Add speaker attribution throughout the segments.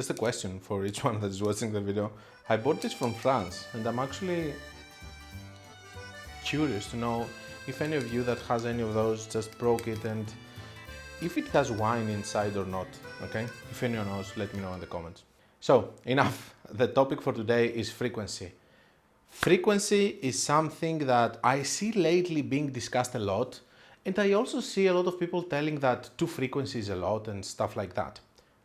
Speaker 1: just a question for each one that is watching the video. I bought this from France and I'm actually curious to know if any of you that has any of those just broke it and if it has wine inside or not, okay? If anyone knows, let me know in the comments. So, enough. The topic for today is frequency. Frequency is something that I see lately being discussed a lot, and I also see a lot of people telling that 2 frequencies is a lot and stuff like that.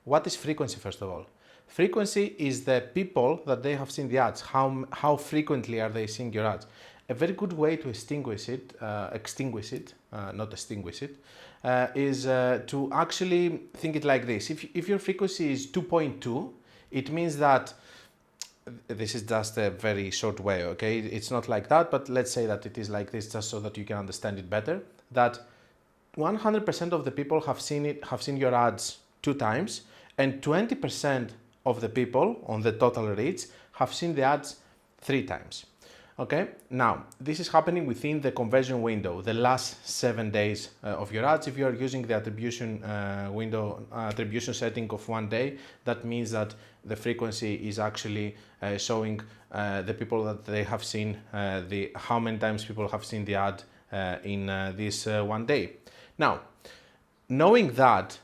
Speaker 1: What is frequency, first of all? Frequency is the people that they have seen the ads, how frequently are they seeing your ads. A very good way to extinguish it, is to actually think it like this. If your frequency is 2.2, it means that, this is just a very short way, okay? It's not like that, but let's say that it is like this just so that you can understand it better. That 100% of the people have seen your ads 2 times, and 20% of the people on the total reach have seen the ads 3 times. Okay, now this is happening within the conversion window, the last 7 days of your ads. If you are using the attribution attribution setting of 1 day, that means that the frequency is actually showing the people that they have seen, how many times people have seen the ad in this 1 day. Now, knowing that,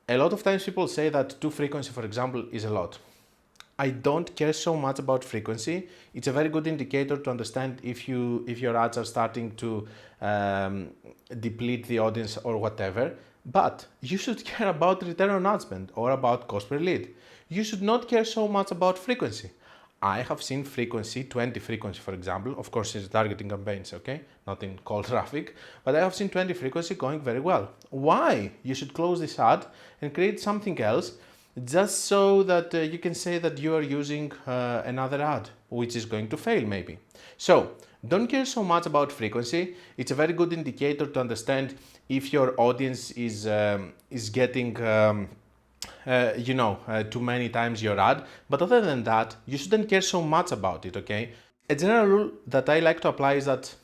Speaker 1: a lot of times people say that 2 frequency, for example, is a lot. I don't care so much about frequency. It's a very good indicator to understand if your ads are starting to deplete the audience or whatever. But you should care about return on ad spend or about cost per lead. You should not care so much about frequency. I have seen frequency, 20 frequency for example, of course it's targeting campaigns, okay, not in cold traffic, but I have seen 20 frequency going very well. Why? You should close this ad and create something else, just so that you can say that you are using another ad, which is going to fail maybe. So don't care so much about frequency. It's a very good indicator to understand if your audience is getting too many times your ad. But other than that, you shouldn't care so much about it, okay? A general rule that I like to apply is that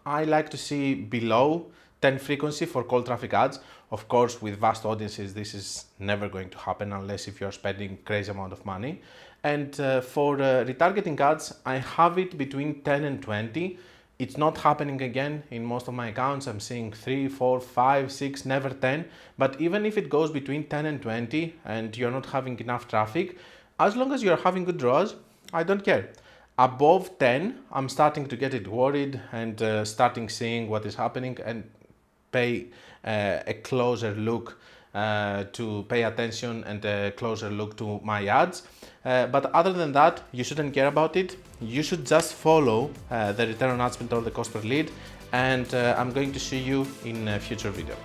Speaker 1: I like to see below 10 frequency for cold traffic ads. Of course, with vast audiences, this is never going to happen unless if you're spending crazy amount of money. And for retargeting ads, I have it between 10 and 20. It's not happening again in most of my accounts. I'm seeing 3, 4, 5, 6, never 10. But even if it goes between 10 and 20 and you're not having enough traffic, as long as you're having good draws, I don't care. Above 10, I'm starting to get it worried and starting seeing what is happening and pay a closer look, to pay attention and a closer look to my ads. But other than that, you shouldn't care about it. You should just follow the return on ad spend or the cost per lead, and I'm going to see you in a future video.